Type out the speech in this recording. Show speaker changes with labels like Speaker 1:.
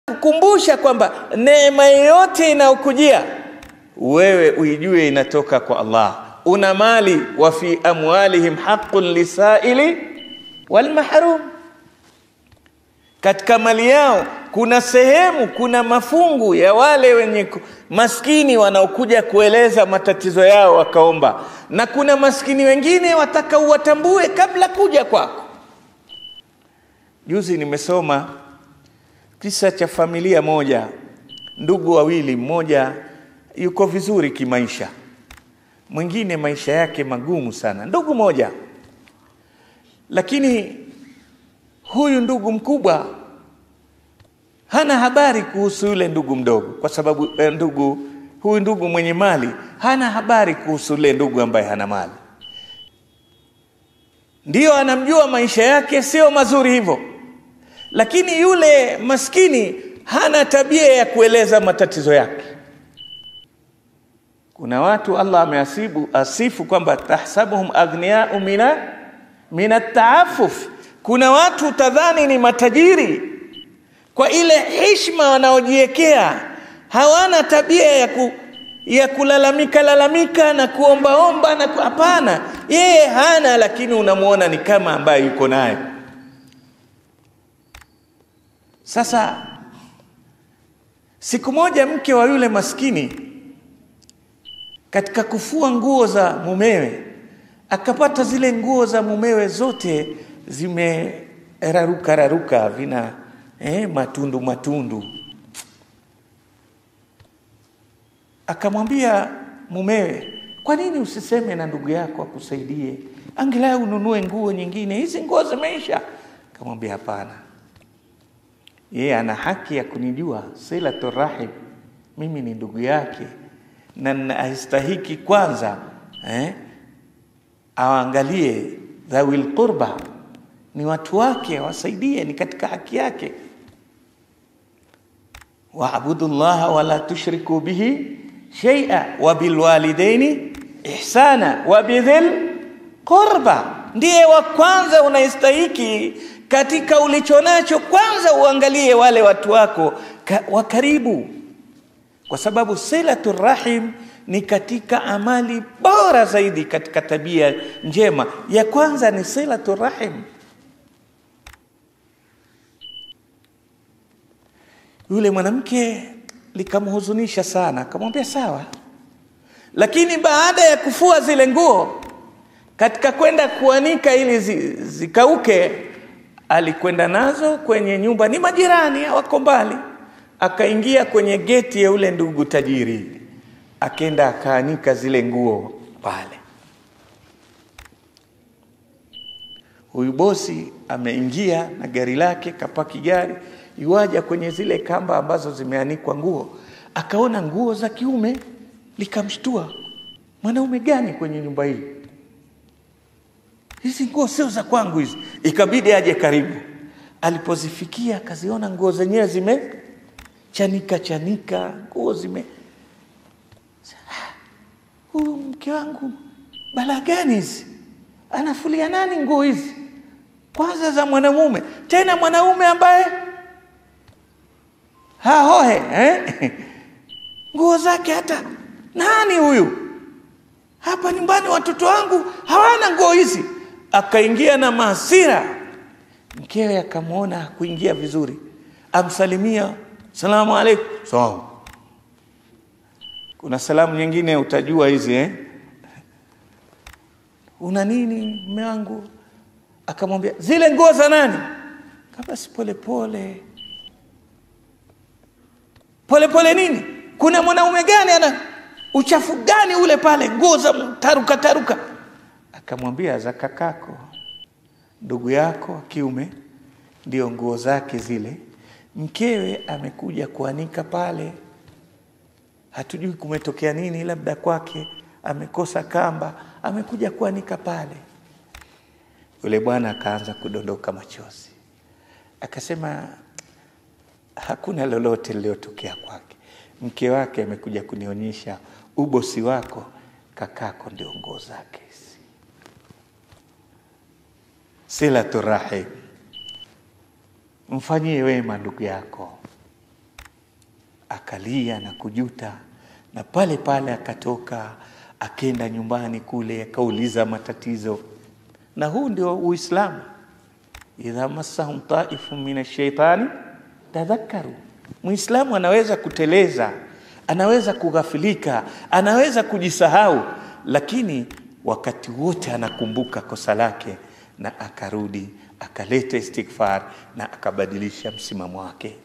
Speaker 1: kukumbusha kwamba neema yote inayokujia wewe uijue inatoka kwa Allah. Una mali, wa fi amwalihim haqqun lisaili wal mahrum. Katika mali yao kuna sehemu, kuna mafungu ya wale wenye maskini wanaokuja kueleza matatizo yao wakaomba, na kuna maskini wengine wataka uwatambue kabla kuja kwako. Juzi nimesoma kisa cha familia moja, ndugu wawili, mmoja yuko vizuri kimaisha, mwingine maisha yake magumu sana. Ndugu moja, lakini huyu ndugu mkubwa hana habari kuhusu yule ndugu mdogo, kwa sababu huyu ndugu mwenye mali hana habari kuhusu yule ndugu ambaye hana mali. Ndio anamjua maisha yake sio mazuri hivyo, lakini yule maskini hana tabia ya kueleza matatizo yake. Kuna watu Allah asifu kwamba tahsabuhum aghniya'u min at-ta'affuf. Kuna watu tadhani ni matajiri kwa ile heshima wanaojiwekea, hawana tabia ya kulalamika na kuombaomba na hapana. Yeye hana, lakini unamuona ni kama ambaye yuko naye. Sasa siku moja mke wa yule maskini katika kufua nguo za mumewe akapata zile nguo za mumewe zote zimeraruka, vina matundu. Akamwambia mumewe, kwa nini usiseme na ndugu yako akusaidie, angalau ununue nguo nyingine, hizi nguo zimeisha? Akamwambia hapana, yeye ana haki ya kunijua, silatur rahim, mimi ni ndugu yake na nastahiki kwanza awaangalie dhawil qurba, ni watu wake, wasaidie, ni katika haki yake. Wa'budullaha wa la tushriku bihi shay'a wa bil walidaini ihsana wa bidhil qurba. Ndiye wa kwanza unastahiki katika ulichonacho, kwanza uangalie wale watu wako wa karibu, kwa sababu silatur rahim ni katika amali bora zaidi, katika tabia njema ya kwanza ni silatur rahim. Yule mwanamke likamhuzunisha sana, akamwambia sawa. Lakini baada ya kufua zile nguo, katika kwenda kuanika ili zikauke, alikwenda nazo kwenye nyumba, ni majirani wako mbali, akaingia kwenye geti ya ule ndugu tajiri, akaenda akaanika zile nguo pale. Huyu bosi ameingia na gari lake, kapaki gari, yuaja kwenye zile kamba ambazo zimeanikwa nguo, akaona nguo za kiume, likamshtua, mwanaume gani kwenye nyumba hii? Hizi nguo sio za kwangu hizi. Ikabidi aje karibu. Alipozifikia akaziona nguo zenyewe chanika, nguo huyu mke wangu bala gani hizi? Anafulia nani nguo hizi? Kwanza za mwanamume, tena mwanamume ambaye haoe nguo zake hata nani huyu? Hapa nyumbani watoto wangu hawana nguo hizi. Akaingia na hasira. Mkewe akamwona kuingia vizuri, amsalimia, salamu alaykum. Sawa. Kuna salamu nyingine utajua hizi una nini mume wangu? Akamwambia zile nguo za nani? Kabasi pole nini? Kuna mwanaume gani ana uchafu gani ule pale, nguo za taruka? Akamwambia za kakako, ndugu yako kiume, ndio nguo zake zile. Mkewe amekuja kuanika pale, hatujui kumetokea nini, labda kwake amekosa kamba, amekuja kuanika pale. Yule bwana akaanza kudondoka machozi, akasema hakuna lolote lililotokea kwake, mke wake amekuja kunionyesha ubosi wako, kakako ndio nguo zake. Silatur rahim, mfanyie wema ndugu yako, akalia na kujuta, na pale pale akatoka akenda nyumbani kule akauliza matatizo. Na huu ndio Uislamu. Idha massahum ta'ifun minash shaitani tadhakkaru. Muislamu anaweza kuteleza, anaweza kughafilika, anaweza kujisahau, lakini wakati wote anakumbuka kosa lake na akarudi, akaleta istighfar na akabadilisha msimamo wake.